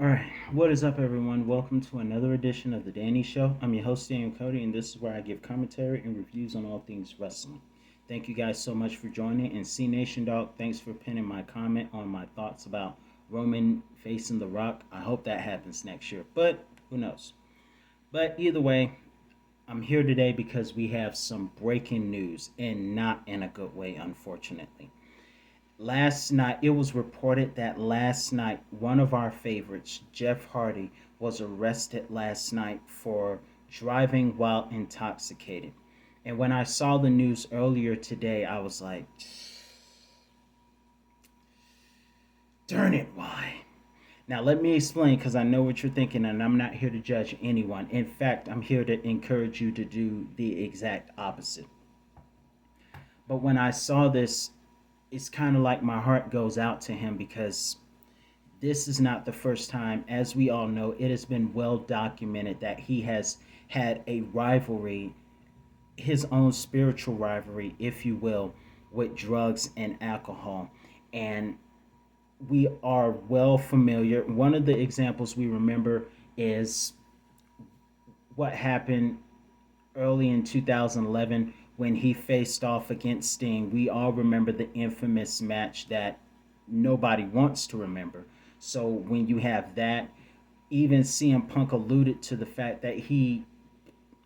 All right, what is up, everyone? Welcome to another edition of The Danny Show. I'm your host, Daniel Cody, and this is where I give commentary and reviews on all things wrestling. Thank you guys so much for joining. And C Nation Dog, thanks for pinning my comment on my thoughts about Roman facing The Rock. I hope that happens next year, but who knows? But either way, I'm here today because we have some breaking news, and not in a good way, unfortunately. Last night, it was reported that last night, one of our favorites, Jeff Hardy, was arrested last night for driving while intoxicated. And when I saw the news earlier today, I was like, darn it, why? Now, let me explain because I know what you're thinking, and I'm not here to judge anyone. In fact, I'm here to encourage you to do the exact opposite. But when I saw this, it's kind of like my heart goes out to him because this is not the first time. As we all know, it has been well documented that he has had a rivalry, his own spiritual rivalry, if you will, with drugs and alcohol. And we are well familiar. One of the examples we remember is what happened early in 2011 when he faced off against Sting. We all remember the infamous match that nobody wants to remember. So when you have that, even CM Punk alluded to the fact that he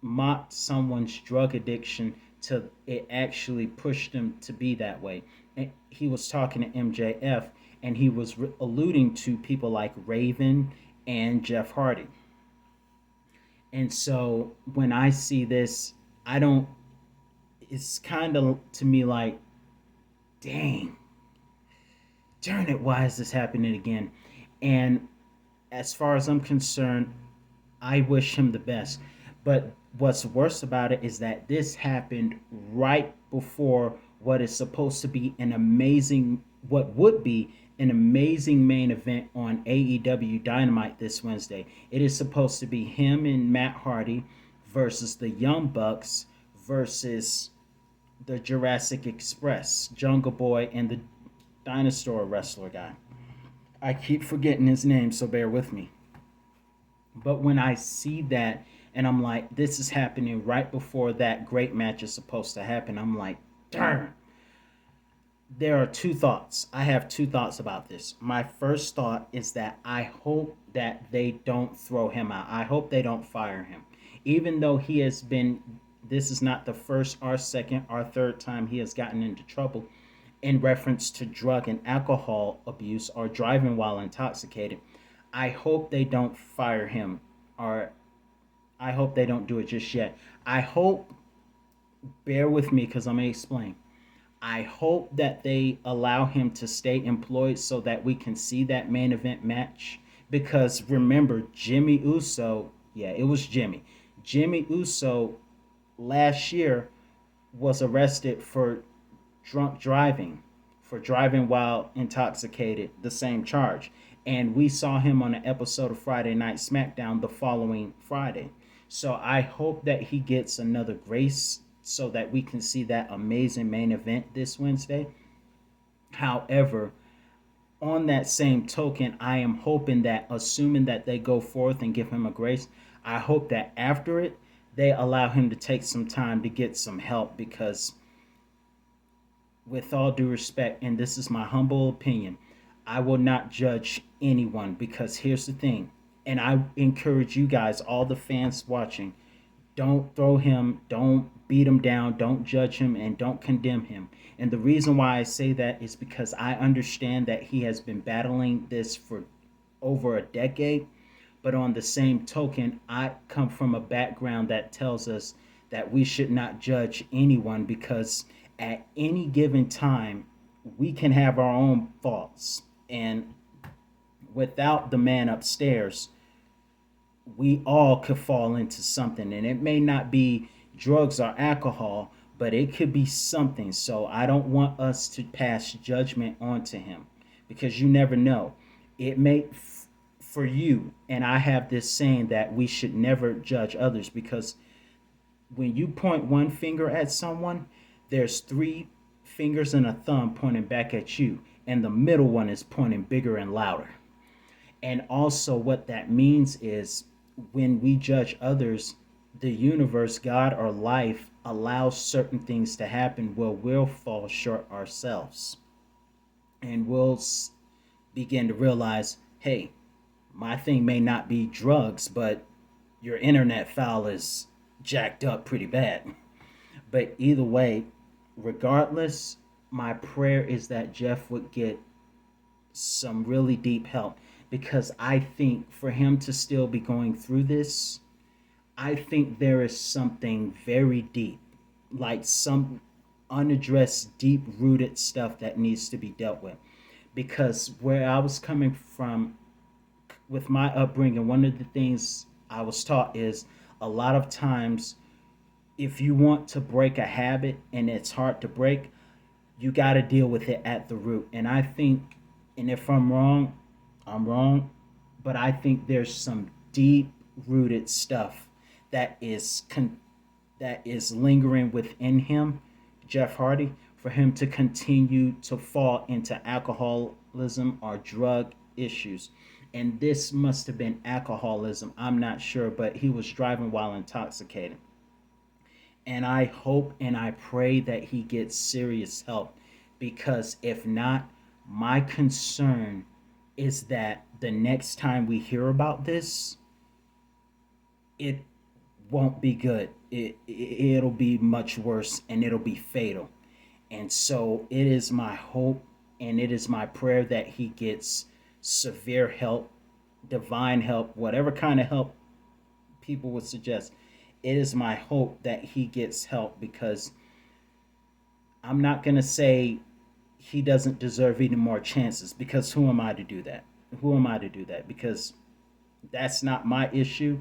mocked someone's drug addiction to it actually pushed him to be that way. And he was talking to MJF and he was alluding to people like Raven and Jeff Hardy. And so when I see this, I don't, it's kind of to me like, dang, darn it, why is this happening again? And as far as I'm concerned, I wish him the best. But what's worse about it is that this happened right before what is supposed to be an amazing, what would be an amazing main event on AEW Dynamite this Wednesday. It is supposed to be him and Matt Hardy versus the Young Bucks versus the Jurassic Express, Jungle Boy, and the dinosaur wrestler guy. I keep forgetting his name, so bear with me. But when I see that and I'm like, this is happening right before that great match is supposed to happen, I'm like, darn. There are two thoughts. I have two thoughts about this. My first thought is that I hope that they don't throw him out. I hope they don't fire him. Even though he has been, this is not the first or second or third time he has gotten into trouble in reference to drug and alcohol abuse or driving while intoxicated. I hope they don't fire him, or I hope they don't do it just yet. I hope, bear with me because I'm going to explain. I hope that they allow him to stay employed so that we can see that main event match. Because remember, Jimmy Uso, yeah, it was Jimmy. Jimmy Uso last year was arrested for drunk driving, for driving while intoxicated, the same charge. And we saw him on an episode of Friday Night SmackDown the following Friday. So I hope that he gets another grace so that we can see that amazing main event this Wednesday. However, on that same token, I am hoping that, assuming that they go forth and give him a grace, I hope that after it, they allow him to take some time to get some help because, with all due respect, and this is my humble opinion, I will not judge anyone because here's the thing, and I encourage you guys, all the fans watching, don't throw him, don't beat him down, don't judge him, and don't condemn him. And the reason why I say that is because I understand that he has been battling this for over a decade. But on the same token, I come from a background that tells us that we should not judge anyone because at any given time, we can have our own faults. And without the man upstairs, we all could fall into something. And it may not be drugs or alcohol, but it could be something. So I don't want us to pass judgment onto him because you never know. It may, for you, and I have this saying that we should never judge others because when you point one finger at someone, there's three fingers and a thumb pointing back at you, and the middle one is pointing bigger and louder. And also, what that means is when we judge others, the universe, God, or life allows certain things to happen where we'll fall short ourselves. And we'll begin to realize, hey, my thing may not be drugs, but your internet file is jacked up pretty bad. But either way, regardless, my prayer is that Jeff would get some really deep help, because I think for him to still be going through this, I think there is something very deep, like some unaddressed, deep rooted stuff that needs to be dealt with. Because where I was coming from with my upbringing, one of the things I was taught is a lot of times, if you want to break a habit and it's hard to break, you got to deal with it at the root. And I think, and if I'm wrong, I'm wrong, but I think there's some deep rooted stuff that is lingering within him, Jeff Hardy, for him to continue to fall into alcoholism or drug issues. And this must have been alcoholism. I'm not sure, but he was driving while intoxicated. And I hope and I pray that he gets serious help, because if not, my concern is that the next time we hear about this, it won't be good. It'll be much worse, and it'll be fatal. And so it is my hope and it is my prayer that he gets severe help, divine help, whatever kind of help people would suggest. It is my hope that he gets help, because I'm not going to say he doesn't deserve any more chances, because who am I to do that? Who am I to do that? Because that's not my issue,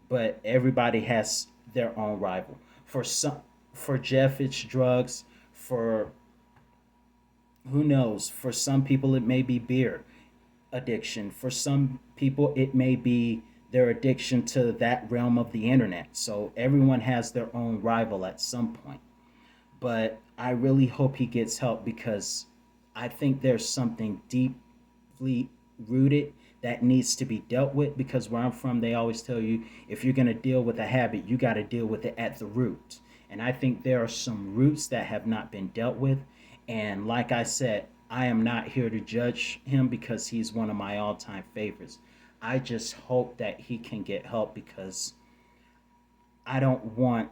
but everybody has their own rival. For Jeff, it's drugs. For who knows? For some people, it may be beer addiction. For some people, it may be their addiction to that realm of the internet. So everyone has their own rival at some point. But I really hope he gets help, because I think there's something deeply rooted that needs to be dealt with. Because where I'm from, they always tell you, if you're going to deal with a habit, you got to deal with it at the root. And I think there are some roots that have not been dealt with. And like I said, I am not here to judge him, because he's one of my all time favorites. I just hope that he can get help, because I don't want,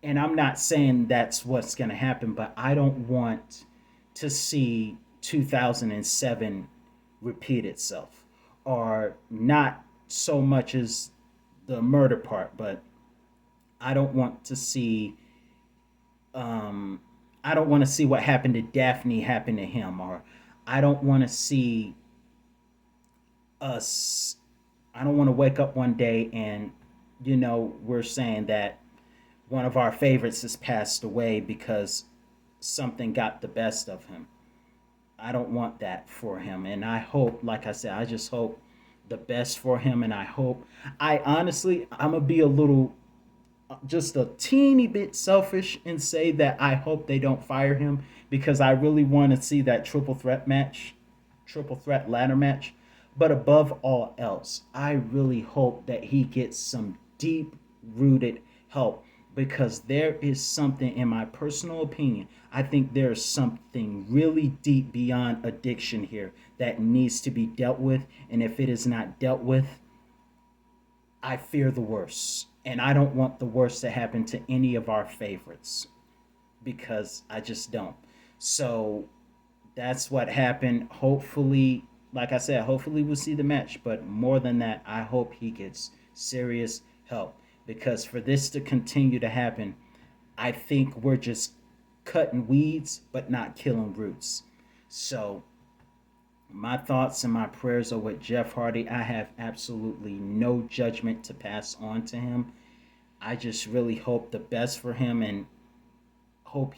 and I'm not saying that's what's going to happen, but I don't want to see 2007 repeat itself. Or not so much as the murder part, but I don't want to see um, I don't want to see what happened to Daphne happen to him, or I don't want to see us. I don't want to wake up one day and we're saying that one of our favorites has passed away because something got the best of him. I don't want that for him, and I hope, like I said, I just hope the best for him, and I hope. I honestly, I'm gonna be a little just a teeny bit selfish and say that I hope they don't fire him, because I really want to see that triple threat ladder match. But above all else, I really hope that he gets some deep rooted help, because there is something, in my personal opinion, I think there is something really deep beyond addiction here that needs to be dealt with. And if it is not dealt with, I fear the worst. And I don't want the worst to happen to any of our favorites, because I just don't. So that's what happened. Hopefully, like I said, hopefully we'll see the match. But more than that, I hope he gets serious help. Because for this to continue to happen, I think we're just cutting weeds but not killing roots. So my thoughts and my prayers are with Jeff Hardy. I have absolutely no judgment to pass on to him. I just really hope the best for him, and hope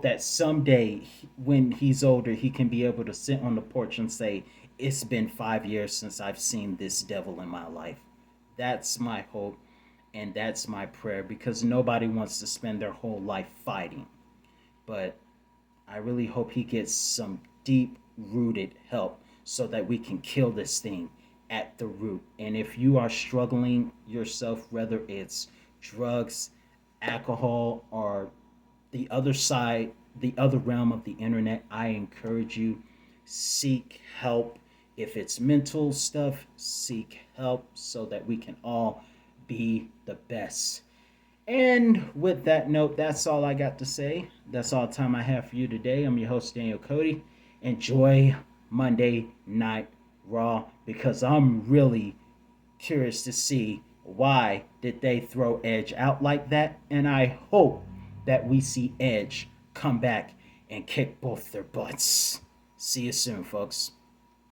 that someday when he's older, he can be able to sit on the porch and say, "It's been 5 years since I've seen this devil in my life." That's my hope, and that's my prayer, because nobody wants to spend their whole life fighting. But I really hope he gets some deep rooted help, so that we can kill this thing at the root. And if you are struggling yourself, whether it's drugs, alcohol, or the other side, the other realm of the internet, I encourage you, seek help. If it's mental stuff, seek help so that we can all be the best. And with that note, that's all I got to say. That's all the time I have for you today. I'm your host, Daniel Cody. Enjoy Monday Night Raw because I'm really curious to see why did they throw Edge out like that. And I hope that we see Edge come back and kick both their butts. See you soon, folks.